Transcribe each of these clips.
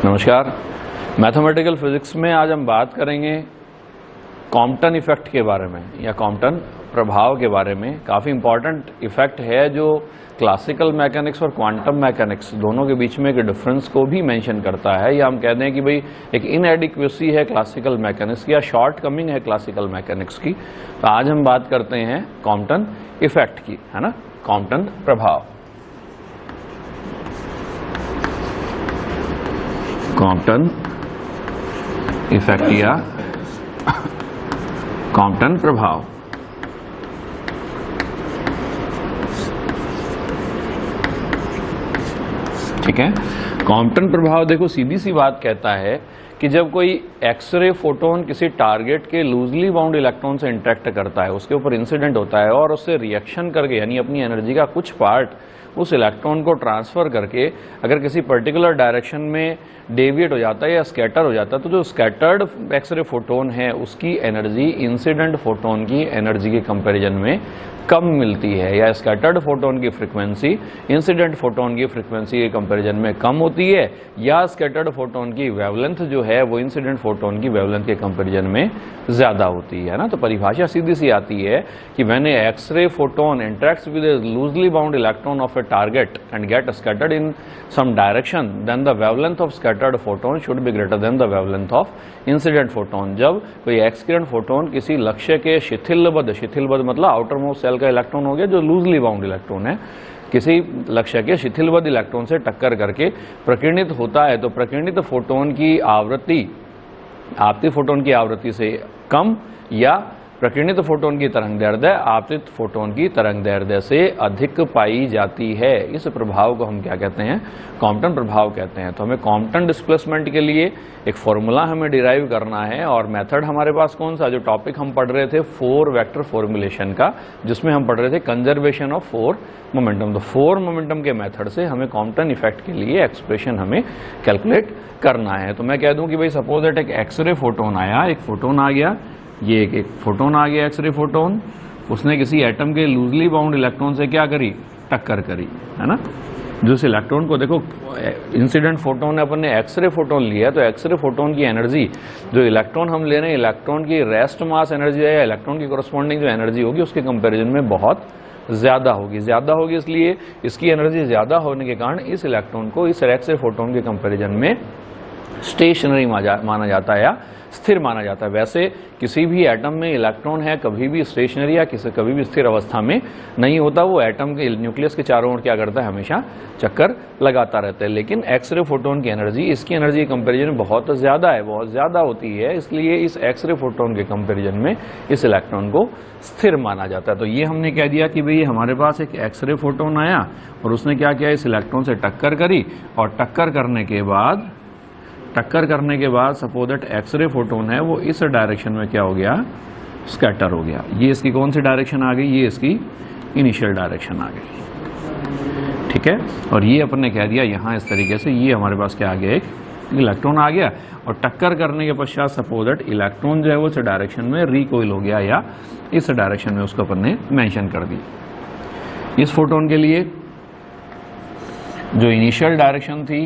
नमस्कार। Mathematical physics में आज हम बात करेंगे कॉम्पटन इफेक्ट के बारे में या कॉम्पटन प्रभाव के बारे में। काफ़ी इंपॉर्टेंट इफेक्ट है जो क्लासिकल मैकेनिक्स और क्वांटम मैकेनिक्स दोनों के बीच में एक डिफरेंस को भी मेंशन करता है, या हम कहते हैं कि भाई एक इनएडिक्वेसी है क्लासिकल मैकेनिक्स की या शॉर्ट कमिंग है क्लासिकल मैकेनिक्स की। तो आज हम बात करते हैं कॉम्पटन इफेक्ट की, है ना, कॉम्पटन प्रभाव। कॉम्पटन इफेक्ट या कॉम्पटन प्रभाव। ठीक है, कॉम्पटन प्रभाव देखो सीधी सी बात कहता है कि जब कोई एक्सरे फोटोन किसी टारगेट के लूजली बाउंड इलेक्ट्रॉन से इंटरेक्ट करता है, उसके ऊपर इंसिडेंट होता है और उससे रिएक्शन करके यानी अपनी एनर्जी का कुछ पार्ट उस इलेक्ट्रॉन को ट्रांसफर करके अगर किसी पर्टिकुलर डायरेक्शन में डेविएट हो जाता है या स्कैटर हो जाता है, तो जो स्कैटर्ड एक्सरे फोटोन है उसकी एनर्जी इंसिडेंट फोटोन की एनर्जी के कंपैरिजन में कम मिलती है, या स्कैटर्ड फोटोन की फ्रीक्वेंसी इंसिडेंट फोटोन की फ्रीक्वेंसी के कंपैरिजन में कम होती है, या स्कैटर्ड फोटोन की वेवलेंथ जो है वो इंसिडेंट फोटोन की वेवलेंथ के कंपैरिजन में ज्यादा होती है ना। तो परिभाषा सीधी सी आती है कि when a X ray photon interacts with a loosely bound electron of a target and get scattered in some direction, then the wavelength of scattered photon should be greater than the wavelength of incident photon. जब कोई एक्सकिरण photon किसी लक्ष्य के शिथिलबद्ध मतलब outer most shell का electron हो गया जो लूजली बाउंड इलेक्ट्रॉन है, किसी लक्ष्य के शिथिलबद्ध इलेक्ट्रॉन से टक्कर करके प्रकीर्णित होता है, तो प्रकीर्णित फोटोन की आवृत्ति आपतित फोटोन की आवृत्ति से कम या प्रकीर्णित फोटोन की तरंगदैर्ध्य आपतित फोटोन की तरंगदैर्ध्य से अधिक पाई जाती है। इस प्रभाव को हम क्या कहते हैं? कॉम्पटन प्रभाव कहते हैं। तो हमें कॉम्पटन डिस्प्लेसमेंट के लिए एक फॉर्मूला हमें डिराइव करना है, और मेथड हमारे पास कौन सा, जो टॉपिक हम पढ़ रहे थे 4 वेक्टर फॉर्मुलेशन का, जिसमें हम पढ़ रहे थे कंजर्वेशन ऑफ 4 मोमेंटम। तो 4 मोमेंटम के मेथड से हमें कॉम्पटन इफेक्ट के लिए एक्सप्रेशन हमें कैलकुलेट करना है। तो मैं कह दूं कि भाई सपोज दैट एक एक्सरे फोटोन आया, एक फोटोन आ गया, ये एक फोटोन आ गया एक्सरे फोटोन, उसने किसी एटम के लूजली बाउंड इलेक्ट्रॉन से क्या करी, टक्कर करी, है ना। जो इस इलेक्ट्रॉन को देखो इंसिडेंट फोटोन ने अपन ने एक्सरे फोटोन लिया, तो एक्सरे फोटोन की एनर्जी जो इलेक्ट्रॉन हम ले रहे हैं, इलेक्ट्रॉन की रेस्ट मास एनर्जी है या इलेक्ट्रॉन की कोरस्पॉन्डिंग जो एनर्जी होगी उसके कंपैरिजन में बहुत ज्यादा होगी। इसलिए इसकी एनर्जी ज्यादा होने के कारण इस इलेक्ट्रॉन को इस एक्सरे फोटोन के कंपैरिजन में स्टेशनरी माना जाता है या स्थिर माना जाता है। वैसे किसी भी एटम में इलेक्ट्रॉन है कभी भी स्टेशनरी या कभी भी स्थिर अवस्था में नहीं होता, वो एटम के न्यूक्लियस के चारों ओर क्या करता है, हमेशा चक्कर लगाता रहता है। लेकिन एक्सरे फोटोन की एनर्जी इसकी एनर्जी के कंपैरिजन में बहुत ज्यादा होती है, इसलिए इस एक्सरे फोटोन के कंपैरिजन में इस इलेक्ट्रॉन को स्थिर माना जाता है। तो ये हमने कह दिया कि भाई हमारे पास एक एक्सरे फोटोन आया और उसने क्या किया, इस इलेक्ट्रॉन से टक्कर करी, और टक्कर करने के बाद सपोज दैट एक्सरे फोटोन है वो इस डायरेक्शन में क्या हो गया, स्कैटर हो गया। ये इसकी कौन सी डायरेक्शन आ गई, ये इसकी इनिशियल डायरेक्शन आ गई, ठीक है। और ये अपन ने कह दिया यहाँ इस तरीके से, ये हमारे पास क्या आ गया, एक इलेक्ट्रॉन आ गया, और टक्कर करने के पश्चात सपोज दैट इलेक्ट्रॉन जो है वो इस डायरेक्शन में रिकॉइल हो गया, या इस डायरेक्शन में उसको अपन ने मेंशन कर दी। इस फोटोन के लिए जो इनिशियल डायरेक्शन थी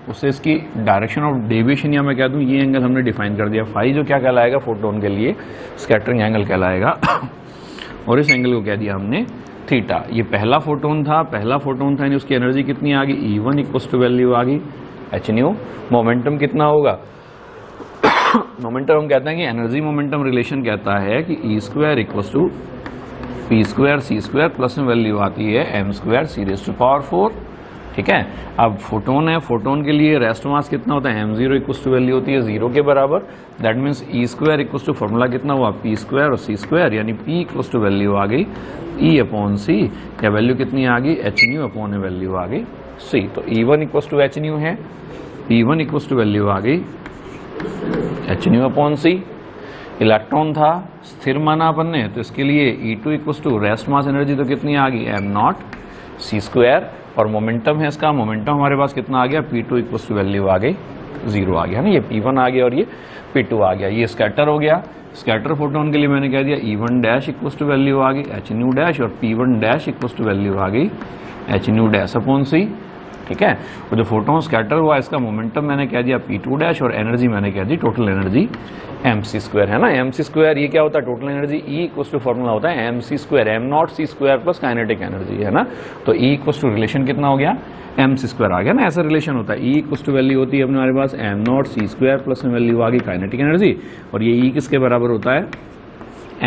उससे इसकी डायरेक्शन ऑफ डेविएशन, या मैं कह दूं ये एंगल हमने डिफाइन कर दिया फाई, जो क्या कहलाएगा फोटोन के लिए स्कैटरिंग एंगल कहलाएगा, और इस एंगल को कह दिया हमने थीटा। ये पहला फोटोन था यानी उसकी एनर्जी कितनी आ गई, E1 इक्वल टू वैल्यू आ गई h न्यू। मोमेंटम कितना होगा, मोमेंटम हम कहते हैं कि एनर्जी मोमेंटम रिलेशन कहता है कि E² equal to P² C² plus में वैल्यू आती है m² c⁴, ठीक है। अब फोटोन है, फोटोन के लिए रेस्ट मास कितना होता है, m0 इक्वल टू वैल्यू होती है 0 के बराबर, that means E² equal to formula कितना हुआ, P² और C², यानी P इक्वल टू वैल्यू आ गई E/c, या वैल्यू कितनी आ गई, h न्यू अपॉन वैल्यू आ गई c। तो E1 equal to h new है, P1 इक्वल टू वैल्यू आ गई h nu upon c। Electron था स्थिर माना अपन ने, तो इसके लिए E2 equal to rest mass energy तो कितनी आ गई, m0 c², और मोमेंटम है इसका, मोमेंटम हमारे पास कितना आ गया, P2 इक्वल टू वैल्यू आ गई 0 आ गया ना, ये P1 आ गया और ये P2 आ गया। ये स्कैटर हो गया, स्कैटर फोटोन के लिए मैंने कह दिया E1 dash equal to value आ गई h न्यू डैश, और P1 dash equal to value आ गई h nu dash upon c, ठीक है। और जो फोटोन स्कैटर हुआ इसका मोमेंटम मैंने कह दिया p2 डैश और एनर्जी मैंने कह दी टोटल एनर्जी mc², है ना। mc² ये क्या होता है, total energy E equals to formula होता है mc², m0c² plus kinetic energy, है ना। तो E इक्वल्स टू रिलेशन कितना हो गया, mc² आ गया ना, ऐसा रिलेशन होता है। E इक्वल्स टू वैल्यू होती है अपने हमारे पास m0c² प्लस में वैल्यू आ गई काइनेटिक एनर्जी, और ये E किसके बराबर होता है,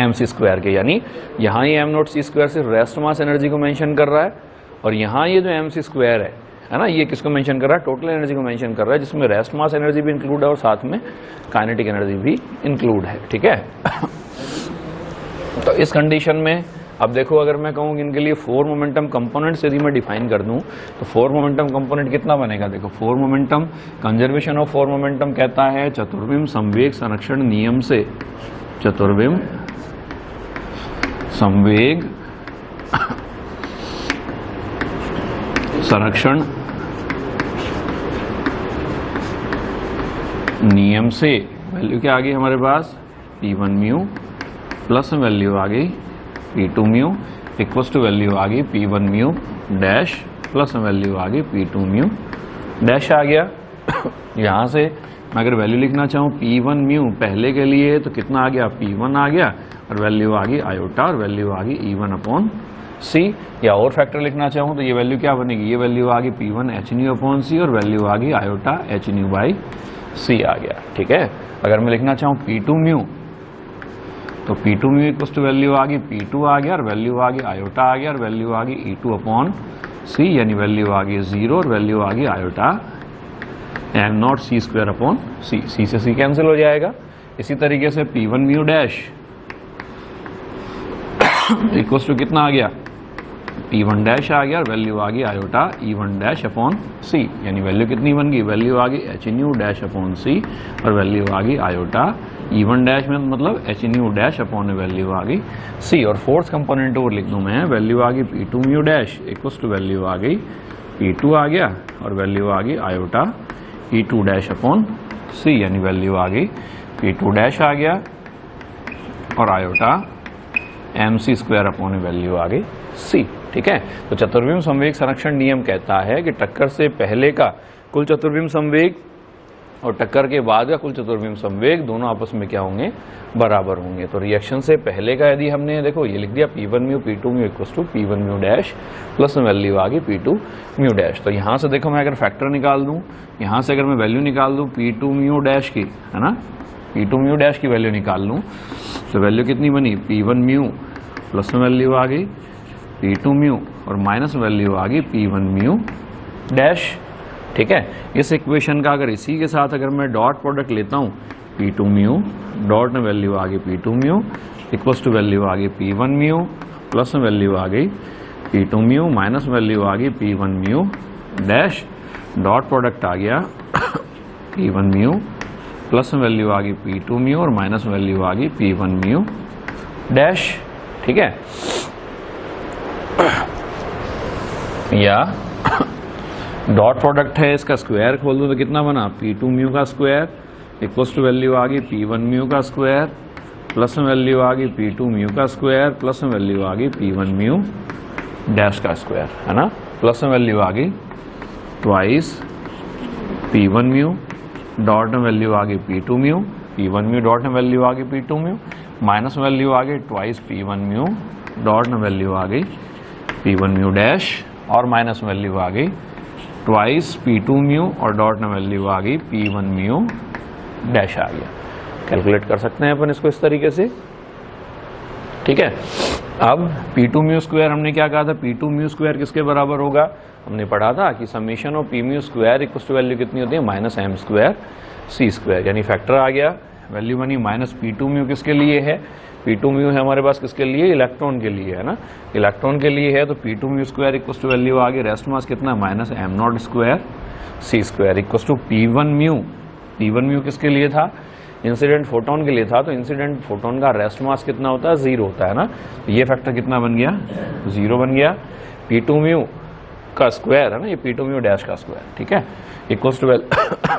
mc² के। यानी यहाँ ये m0c² सिर्फ रेस्ट मास एनर्जी को मेंशन कर रहा है, और यहाँ ये जो mc² है ना, ये किसको मेंशन कर रहा है, टोटल एनर्जी को मेंशन कर रहा है, जिसमें रेस्ट मास एनर्जी भी इंक्लूड है और साथ में काइनेटिक एनर्जी भी इंक्लूड है, ठीक है। तो इस कंडीशन में अब देखो, अगर मैं कहूँ कि इनके लिए 4 मोमेंटम कंपोनेंट्स यदि मैं डिफाइन कर दूं तो 4 मोमेंटम कंपोनेंट कितना बनेगा, देखो 4 मोमेंटम, कंजर्वेशन ऑफ 4 मोमेंटम कहता है चतुर्विम संवेग संरक्षण नियम से, चतुर्विम संवेग संरक्षण नियम से वैल्यू क्या आ गई हमारे पास, p1 म्यू प्लस वैल्यू आ गई p2 mu equals to value आ गई p1 mu dash plus value आ गई p2 म्यू डैश आ गया। यहां से मैं अगर वैल्यू लिखना चाहूँ p1 म्यू पहले के लिए तो कितना आ गया, p1 आ गया, और वैल्यू आ गई आयोटा, और वैल्यू आ गई E1/c। या और फैक्टर लिखना चाहूँ तो ये वैल्यू क्या बनेगी, ये वैल्यू आ गई p1 hν/c, और वैल्यू आ गई आयोटा hν/c आ गया, ठीक है। अगर मैं लिखना चाहूँ p2 म्यू तो p2 mu equal to value आ गई p2 आ गया, और वैल्यू आ गई आयोटा आ गया, और वैल्यू आ गई E2/c, यानी वैल्यू आ गई 0, और वैल्यू आ गई आयोटा m0c²/c, c से c कैंसिल हो जाएगा। इसी तरीके से p1 mu dash equals to कितना आ गया, p1 डैश आ गया, और वैल्यू आ गई आयोटा E1'/c, यानी वैल्यू कितनी बन गई, वैल्यू आ गई hν'/c, और वैल्यू आ गई आयोटा E1 डैश में मतलब hν' वैल्यू आ गई c। और फोर्थ कंपोनेंट और लिख दूं मैं, वैल्यू आ गई p2 mu dash equals to value आ गई p2 आ गया, और वैल्यू आ गई आयोटा E2'/c, यानी वैल्यू आ गई p2 डैश आ गया, और आयोटा mc² वैल्यू आ गई c, ठीक है। तो चतुर्विम संवेग संरक्षण नियम कहता है कि टक्कर से पहले का कुल चतुर्विम संवेग और टक्कर के बाद का कुल चतुर्विम संवेग दोनों आपस में क्या होंगे, बराबर होंगे। तो रिएक्शन से पहले का यदि हमने देखो ये लिख दिया p1 mu p2 mu equals to p1 mu dash plus value आ गई p2 म्यू डैश। तो यहाँ से देखो मैं अगर फैक्टर निकाल दूं, यहाँ से अगर मैं वैल्यू निकाल दूं p2 म्यू डैश की, है ना, p2 म्यू डैश की वैल्यू निकाल लूँ तो वैल्यू कितनी बनी, p1 म्यू प्लस वैल्यू आ गई p2 म्यू और माइनस वैल्यू आ गई p1 म्यू डैश, ठीक है। इस इक्वेशन का अगर इसी के साथ अगर मैं डॉट प्रोडक्ट लेता हूँ p2 म्यू डॉट में वैल्यू आ गई p2 mu equals to value आ गई p1 म्यू प्लस वैल्यू आ गई p2 म्यू माइनस वैल्यू आ गई p1 mu dash, dot product आ गया p1 म्यू प्लस वैल्यू आ गई p2 म्यू और माइनस वैल्यू आ गई p1 म्यू डैश, ठीक है। या डॉट प्रोडक्ट है, इसका स्क्वायर खोल दो तो कितना बना, p2 म्यू का स्क्वायर इक्वल्स टू वैल्यू आ गई p1 म्यू का स्क्वायर प्लस वैल्यू आ गई p2 म्यू का स्क्वायर प्लस वैल्यू आ गई p1 म्यू डैश का स्क्वायर, है ना। प्लस वैल्यू आ गई ट्वाइस p1 म्यू डॉट में वैल्यू आ गई p2 mu, p1 mu dot में वैल्यू आ गई p2 म्यू माइनस वैल्यू आ गई ट्वाइस p1 म्यू डॉट में वैल्यू आ गई p1 म्यू डैश और माइनस वैल्यू आ गई ट्वाइस p2 म्यू और डॉट में वैल्यू आ गई p1 म्यू डैश आ गया। कैलकुलेट कर सकते हैं अपन इसको इस तरीके से, ठीक है। अब p2 म्यू स्क्वायर हमने क्या कहा था, p2 म्यू स्क्वायर किसके बराबर होगा, हमने पढ़ा था कि summation of p mu square equal to value कितनी होती है minus m square c square, यानी फैक्टर आ गया, वैल्यू बनी माइनस p2 म्यू किसके लिए है, p2 म्यू है हमारे पास किसके लिए, इलेक्ट्रॉन के लिए, है ना, इलेक्ट्रॉन के लिए है। तो p2 mu square equal to value आ गई रेस्ट मास कितना minus m not square c square equal to p1 mu किसके लिए था, इंसिडेंट फोटोन के लिए था। तो इंसिडेंट फोटोन का रेस्ट मास कितना होता है, 0 होता है ना, तो ये फैक्टर कितना बन गया, 0 बन गया। p2 म्यू का स्क्वायर है ना, ये p2 म्यू डैश का स्क्वायर, ठीक है, इक्वल्स टू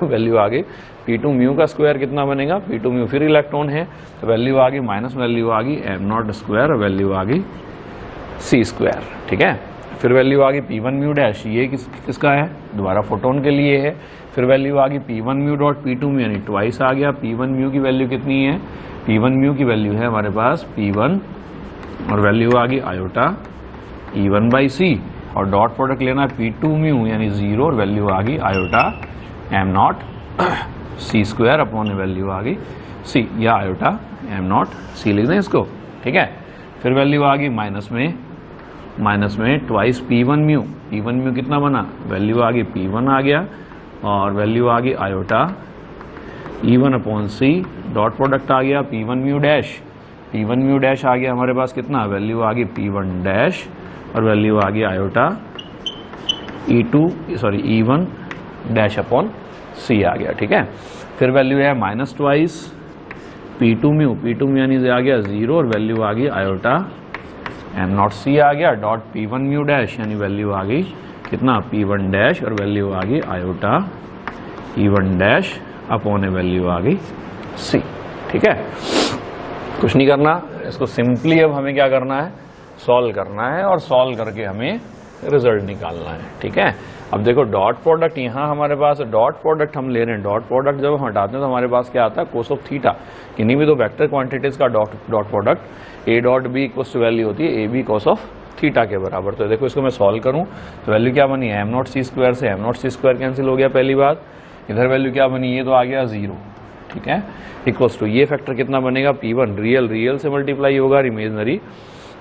वैल्यू आ गई p2 म्यू का स्क्वायर कितना बनेगा, p2 म्यू फिर इलेक्ट्रॉन है तो वैल्यू आ गई माइनस वैल्यू आ गई m नॉट स्क्वायर और वैल्यू आ गई c स्क्वायर, ठीक है। फिर वैल्यू आ गई P1 म्यू डैश, ये किसका है, दोबारा फोटोन के लिए है। फिर वैल्यू आ गई P1 mu dot P2 mu, यानी ट्वाइस आ गया। P1 म्यू की वैल्यू कितनी है, P1 म्यू की वैल्यू है हमारे पास P1 और वैल्यू आ गई आयोटा E1 बाई सी, और डॉट प्रोडक्ट लेना है P2 म्यू यानी 0 और वैल्यू आ गई iota M not C square upon value आ गई सी, या आयोटा एम नॉट सी लिख दें इसको, ठीक है। फिर वैल्यू आ गई माइनस में twice P1 mu, P1 mu कितना बना, वैल्यू आ गई P1 आ गया और वैल्यू आ गई iota E1 upon C, dot product आ गया P1 mu dash, P1 mu dash आ गया हमारे पास कितना, वैल्यू आ गई P1 डैश और वैल्यू आ गई आयोटा E1 डैश अपॉन सी आ गया, ठीक है। फिर वैल्यू है माइनस ट्वाइस P2 म्यू यानी आ गया 0 और वैल्यू आ गई आयोटा एम नॉट सी आ गया, डॉट P1 म्यू डैश यानी वैल्यू आ गई कितना, P1 डैश और वैल्यू आ गई iota E1 dash upon value आ गई सी, ठीक है। कुछ नहीं करना, इसको सिंपली अब हमें क्या करना है, सॉल्व करना है और सॉल्व करके हमें रिजल्ट निकालना है, ठीक है। अब देखो डॉट प्रोडक्ट यहाँ हमारे पास डॉट प्रोडक्ट हम ले रहे हैं, डॉट प्रोडक्ट जब हम हटाते हैं तो हमारे पास क्या आता है, कोस ऑफ थीटा, किन्हीं भी दो वेक्टर क्वांटिटीज का dot product A dot B equals to value होती है A B cos of theta के बराबर। तो देखो इसको मैं सॉल्व करूं तो वैल्यू क्या बनी, एम नॉट सी स्क्वायर से M not C square cancel हो गया पहली बात, इधर वैल्यू क्या बनी, ये तो आ गया 0, ठीक है, इक्वल्स टू ये फैक्टर कितना बनेगा P1, रियल से मल्टीप्लाई होगा और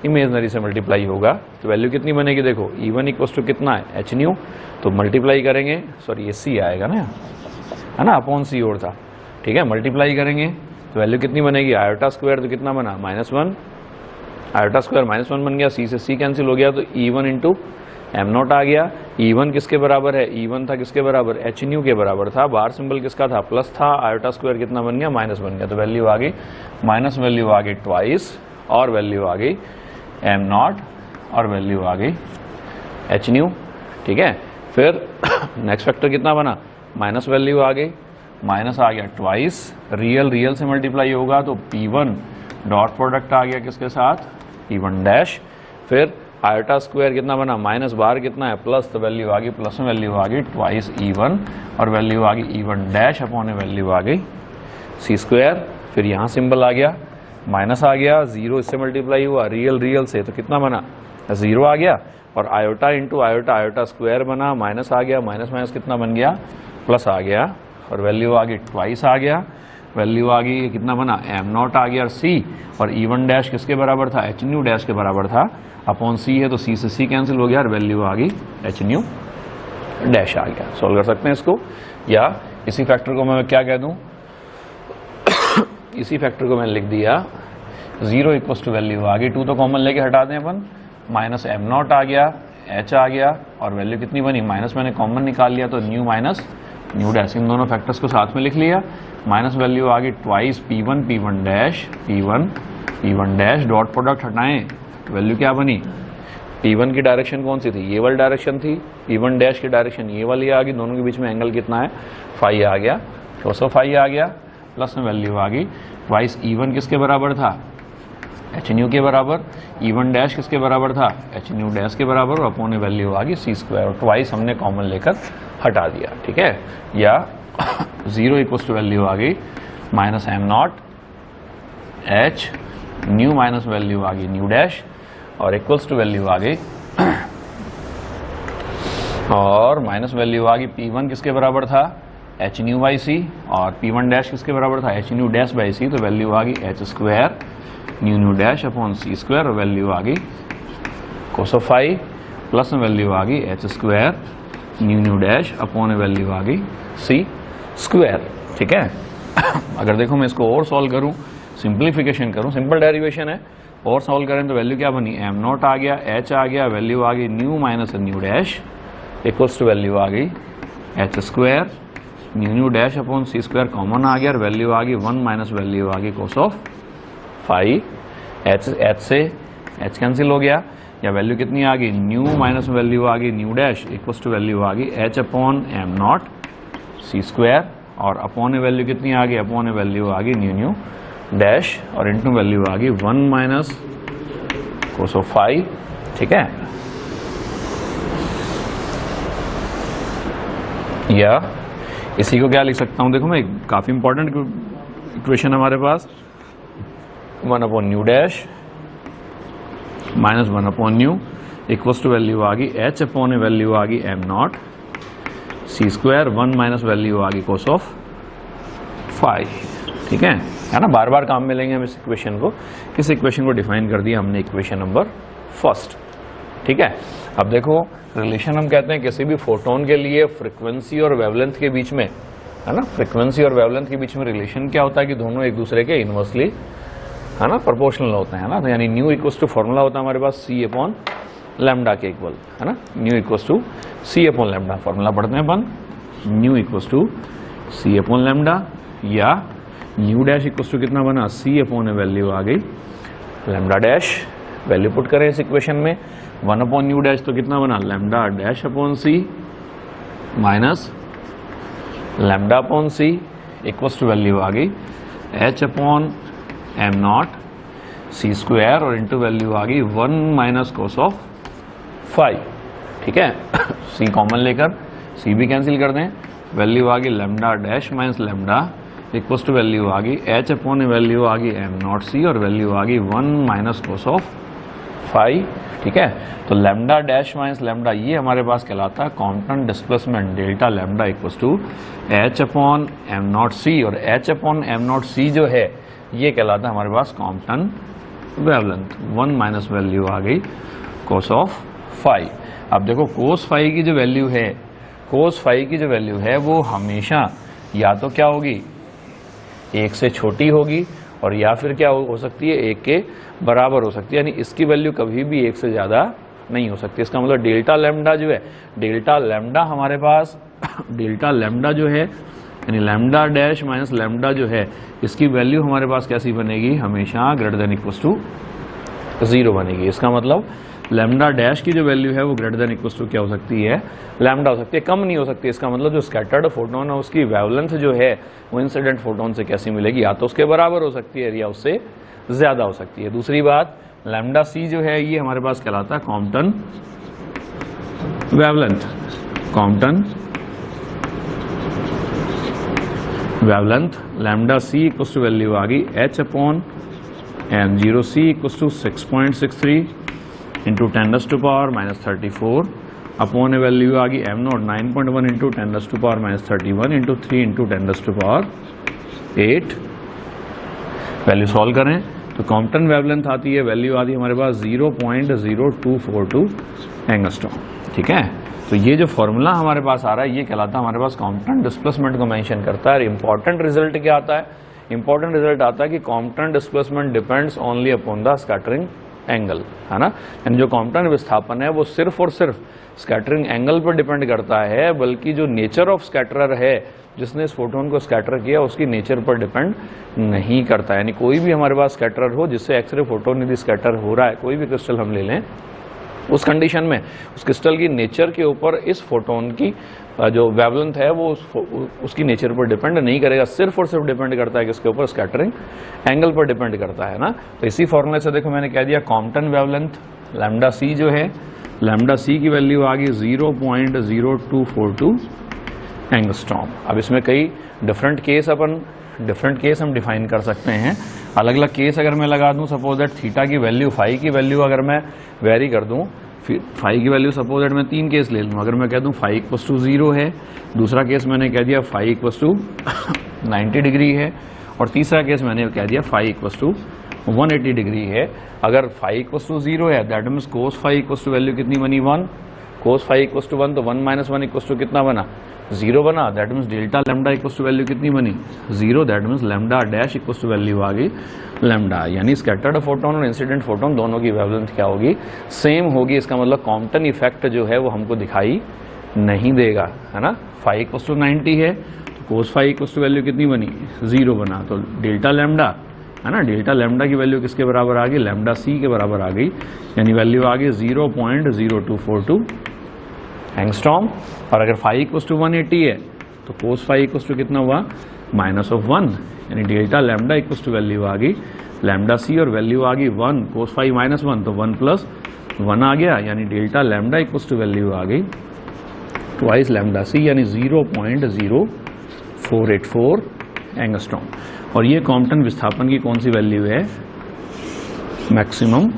इमेजनरी से मल्टीप्लाई होगा, तो वैल्यू कितनी बनेगी, देखो E1 इक्वल्स टू कितना है एच न्यू, तो मल्टीप्लाई करेंगे, सॉरी ये सी आएगा ना, है ना, अपॉन सी और था, ठीक है, मल्टीप्लाई करेंगे तो वैल्यू कितनी बनेगी, आयोटा स्क्वायर तो कितना बना -1, आयोटा स्क्वायर -1 बन गया, सी से सी कैंसिल हो गया तो E1 इंटू एम नॉट आ गया। E1 किसके बराबर है, E1 था किसके बराबर, एच न्यू के बराबर था, बाहर सिंबल किसका था, प्लस था, आयोटा स्क्वायर कितना बन गया, माइनस बन गया, तो वैल्यू आ गई माइनस, वैल्यू आ गई ट्वाइस और वैल्यू आ गई एम नॉट और वैल्यू आ गई एच न्यू, ठीक है। फिर नेक्स्ट फैक्टर कितना बना, माइनस वैल्यू आ गई, माइनस आ गया ट्वाइस, रियल से मल्टीप्लाई होगा तो P1 डॉट प्रोडक्ट आ गया किसके साथ, P1 डैश, फिर आयोटा स्क्वायर कितना बना, माइनस बाहर कितना है प्लस, तो वैल्यू आ गई प्लस में वैल्यू आ गई ट्वाइस E1 और वैल्यू आ गई E1 डैश अपॉन वैल्यू आ गई सी स्क्वायर। फिर यहाँ सिंबल आ गया, माइनस आ गया, 0 इससे मल्टीप्लाई हुआ रियल से, तो कितना बना 0 आ गया, और आयोटा इंटू आयोटा स्क्वायर बना, माइनस आ गया, माइनस कितना बन गया, प्लस आ गया, और वैल्यू आ गई ट्वाइस आ गया, वैल्यू आ गई कितना बना, एम नॉट आ गया और सी, और E1 डैश किसके बराबर था, एच न्यू डैश के बराबर था, अपॉन सी है तो सी से सी कैंसिल हो गया और वैल्यू आ गई एच न्यू डैश आ गया। सॉल्व कर सकते हैं इसको, या इसी फैक्टर को मैं क्या कह दूं, इसी फैक्टर को मैंने लिख दिया 0 इक्वल्स टू वैल्यू आ गई, 2 तो कॉमन लेके हटा दें अपन, माइनस एम नॉट आ गया, एच आ गया और वैल्यू कितनी बनी, माइनस मैंने कॉमन निकाल लिया तो न्यू माइनस न्यू डैश, इन दोनों फैक्टर्स को साथ में लिख लिया, माइनस वैल्यू आ गई twice P1 dash, dot product हटाएं तो वैल्यू क्या बनी, P1 की डायरेक्शन कौन सी थी, ये वाली डायरेक्शन थी, P1 डैश की डायरेक्शन ये वाली आ गई, दोनों के बीच में एंगल कितना है, फाई आ गया, कोसो फाई आ गया, प्लस में वैल्यू आ गई ट्वाइस E1 किसके बराबर था, एच न्यू के बराबर, E1 डैश किसके बराबर था, एच न्यू डैश के बराबर, और अपॉन वैल्यू आ गई सी स्क्वायर, और ट्वाइस हमने कॉमन लेकर हटा दिया, ठीक है। या 0 इक्वल्स टू वैल्यू आ गई minus M not H nu minus value आ गई न्यू डैश, और इक्वल्स टू वैल्यू आ गई और माइनस वैल्यू आ गई P1 किसके बराबर था, एच न्यू बाई सी, और P1 डैश किसके बराबर था, H nu dash by C, तो वैल्यू आ गई H square nu dash upon C square, और वैल्यू आ गई कोस ऑफ फाई, प्लस में वैल्यू आ गई H square nu dash upon value आ गई सी स्क्वायर, ठीक है। अगर देखो मैं इसको और सॉल्व करूं, सिंप्लीफिकेशन करूं, सिंपल डेरिवेशन है, और सॉल्व करें तो वैल्यू क्या बनी, एम नॉट आ गया, एच आ गया, वैल्यू आ गई nu minus nu dash equals to value आ गई H square nu dash upon C square, common आ गया और वैल्यू आ गई 1 माइनस वैल्यू आ गई कोस ऑफ फाई, एच से एच कैंसिल हो गया, या वैल्यू कितनी आ गई, न्यू माइनस वैल्यू आ गई nu dash equals to value आ गई H upon M not C square, और अपॉन वैल्यू कितनी आ गई, अपॉन वैल्यू आ गई न्यू डैश, और इंटू वैल्यू आ गई 1 माइनस कोस ऑफ फाई, ठीक है। या इसी को क्या लिख सकता हूं, देखो मैं काफी इंपॉर्टेंट इक्वेशन हमारे पास 1/न्यू डैश माइनस 1/न्यू इक्वल्स टू वैल्यू आ गई h अपॉन ए वैल्यू आ गई m not C square 1 minus value आ गई कोस ऑफ फाई। ठीक है ना, बार बार काम में लेंगे हम इस इक्वेशन को। इस इक्वेशन को डिफाइन कर दिया हमने इक्वेशन नंबर फर्स्ट। ठीक है, अब देखो रिलेशन हम कहते हैं किसी भी फोटोन के लिए फ्रीक्वेंसी और वेवलेंथ के बीच में, है ना, फ्रीक्वेंसी और वेवलेंथ के बीच में रिलेशन क्या होता है कि दोनों एक दूसरे के इनवर्सली, है ना, प्रोपोर्शनल होते हैं ना। तो यानी न्यू इक्वल्स टू फॉर्मूला होता है हमारे पास सी अपॉन लैम्डा के इक्वल, है ना, nu equals to C upon lambda. Formula पढ़ते हैं अपन, nu equals to C upon lambda या न्यू डैश इक्वल्स टू कितना बना, सी अपॉन ए वैल्यू आ गई लैम्डा डैश। वैल्यू पुट करें इस इक्वेशन में 1/न्यू डैश तो कितना बना, lambda dash upon C minus lambda upon C equals to value आ गई h upon M not C square और इंटू वैल्यू आ गई 1 माइनस कोस ऑफ फाई। ठीक है, c कॉमन लेकर c भी कैंसिल कर दें, वैल्यू आ गई lambda dash minus lambda equals to value आ गई h अपॉन ए वैल्यू आ गई एम नॉट सी और वैल्यू आ गई 1 माइनस कोस ऑफ फाई। ठीक है, तो लैम्डा डैश माइनस लैम्डा ये हमारे पास कहलाता है Compton displacement delta lambda equals to h upon M not C और h upon M not C जो है ये कहलाता है हमारे पास कॉम्पटन वेवलेंथ। 1 माइनस वैल्यू आ गई कोस ऑफ फाई। अब देखो कोस फाई की जो वैल्यू है, कोस फाई की जो वैल्यू है वो हमेशा या तो क्या होगी, 1 से छोटी होगी और या फिर क्या हो सकती है, 1 के बराबर हो सकती है। यानी इसकी वैल्यू कभी भी 1 से ज्यादा नहीं हो सकती। इसका मतलब डेल्टा लैम्डा जो है, डेल्टा लैम्डा हमारे पास डेल्टा लैम्डा जो है यानी लैम्डा डैश माइनस लैम्डा जो है इसकी वैल्यू हमारे पास कैसी बनेगी, हमेशा ग्रेटर देन इक्वल्स टू 0 बनेगी। इसका मतलब लैम्डा डैश की जो वैल्यू है वो ग्रेटर देन इक्वल्स टू क्या हो सकती है, लैम्डा हो सकती है, कम नहीं हो सकती। इसका मतलब जो स्कैटर्ड फोटोन है उसकी वेवलेंथ जो है वो इंसिडेंट फोटोन से कैसी मिलेगी, या तो उसके बराबर हो सकती है या उससे ज्यादा हो सकती है। दूसरी बात, लैम्डा सी जो है ये हमारे पास कहलाता है Compton wavelength, Compton wavelength. Lambda C equals to value आ गई h upon M 0 C equals to 6.63 into 10⁻⁻34 upon a value आ गई M not 9.1 into 10⁻31 into 3 into 10⁸8। Value solve करें तो कॉम्पटन वेवलेंथ आती है, वैल्यू आती है हमारे पास 0.0242 एंगस्ट्रॉम। ठीक है, तो ये जो फॉर्मूला हमारे पास आ रहा है ये कहलाता है हमारे पास कॉम्पटन डिस्प्लेसमेंट को मेंशन करता है। इंपॉर्टेंट रिजल्ट क्या आता है, इंपॉर्टेंट रिजल्ट आता है कि Compton displacement depends only upon the scattering angle, है ना। यानी जो कॉम्पटन विस्थापन है वो सिर्फ और सिर्फ स्कैटरिंग एंगल पर डिपेंड करता है, बल्कि जो नेचर ऑफ स्कैटरर है जिसने इस फोटोन को स्कैटर किया उसकी नेचर पर डिपेंड नहीं करता। यानी कोई भी हमारे पास स्कैटरर हो जिससे एक्सरे फोटोन यदि स्कैटर हो रहा है, कोई भी क्रिस्टल हम ले लें, उस कंडीशन में उस क्रिस्टल की नेचर के ऊपर इस फोटोन की जो वेवलेंथ है वो उसकी नेचर पर डिपेंड नहीं करेगा, सिर्फ और सिर्फ डिपेंड करता है किसके ऊपर, स्कैटरिंग एंगल पर डिपेंड करता है ना। तो इसी फॉर्मूले से देखो मैंने कह दिया कॉम्पटन वेवलेंथ लैम्डा सी जो है, लैम्डा सी की वैल्यू आ गई 0.0242 एंगस्ट्रॉम। अब इसमें कई डिफरेंट केस हम डिफाइन कर सकते हैं। अलग अलग केस अगर मैं लगा दूं, सपोज दैट थीटा की वैल्यू, फाई की वैल्यू अगर मैं वेरी कर दूं, फिर फाई की वैल्यू सपोज दैट मैं 3 केस ले लूं। अगर मैं कह दूं फाई इक्वल्स टू 0 है, दूसरा केस मैंने कह दिया फाई इक्वल्स टू 90 डिग्री है, और तीसरा केस मैंने कह दिया फाई इक्वल्स टू 180 डिग्री है। अगर फाई इक्वल्स टू 0 है that means cos phi equals to value कितनी बनी, 1। कोस फाई इक्वल्स टू 1 तो 1 माइनस 1 इक्वल्स टू कितना बना, 0 बना। That means delta lambda equals to value कितनी बनी, 0। That means lambda dash equals to value आ गई लैम्डा। यानी स्कैटर्ड फोटोन और इंसिडेंट फोटोन दोनों की वेवलेंथ क्या होगी, सेम होगी। इसका मतलब कॉम्पटन इफेक्ट जो है वो हमको दिखाई नहीं देगा, है ना। फाई इक्वल्स टू 90 है तो cos phi equals to value कितनी बनी, 0 बना। तो डेल्टा लैम्डा, है ना, डेल्टा लैम्डा की वैल्यू किसके बराबर आ गई, लैम्डा सी के बराबर आ गई। यानी वैल्यू आ गई 0.0242 एंगस्ट्रॉम। और अगर फाई इक्वल्स टू 180 है तो कोस फाई इक्वल्स टू कितना हुआ, -1। यानी delta lambda equals to value आ गई लैम्डा सी और वैल्यू आ गई 1, कोस फाई -1 तो 1 + 1 आ गया। यानी delta lambda equals to value आ गई ट्वाइस लैम्डा सी यानी 0.0484 एंगस्ट्रॉम। और ये कॉम्पटन विस्थापन की कौन सी वैल्यू है? मैक्सिमम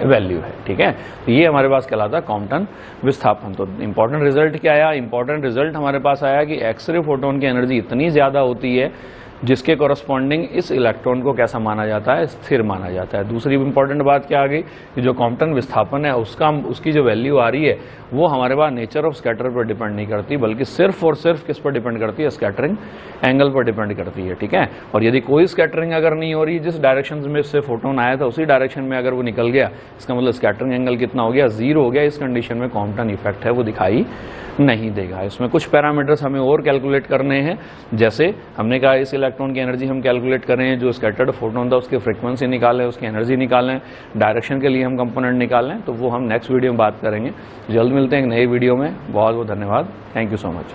वैल्यू है। ठीक है, तो ये हमारे पास कहलाता है कॉम्पटन विस्थापन। तो इंपॉर्टेंट रिजल्ट क्या आया? इंपॉर्टेंट रिजल्ट हमारे पास आया कि एक्सरे फोटोन की एनर्जी इतनी ज्यादा होती है जिसके कॉरस्पॉन्डिंग इस इलेक्ट्रॉन को कैसा माना जाता है? स्थिर माना जाता है। दूसरी इंपॉर्टेंट बात क्या आ गई कि जो कॉम्पटन विस्थापन है उसकी जो वैल्यू आ रही है वो हमारे पास नेचर ऑफ स्कैटर पर डिपेंड नहीं करती, बल्कि सिर्फ और सिर्फ किस पर डिपेंड करती है? स्कैटरिंग एंगल पर डिपेंड करती है। ठीक है, और यदि कोई स्कैटरिंग अगर नहीं हो रही, जिस डायरेक्शन में इससे फोटोन आया था उसी डायरेक्शन में अगर वो निकल गया, इसका मतलब स्कैटरिंग एंगल कितना हो गया? 0 हो गया। इस कंडीशन में कॉम्पटन इफेक्ट है वो दिखाई नहीं देगा। इसमें कुछ पैरामीटर्स हमें और कैलकुलेट करने हैं, जैसे हमने कहा इस इलेक्ट्रॉन की एनर्जी हम कैलकुलेट करें, जो स्कैटर्ड फोटोन था उसकी फ्रीक्वेंसी निकालें, उसकी एनर्जी निकालें, डायरेक्शन के लिए हम कंपोनेंट निकालें, तो वो हम नेक्स्ट वीडियो में बात करेंगे। जल्द मिलते हैं एक नई वीडियो में। बहुत बहुत धन्यवाद। Thank you so much.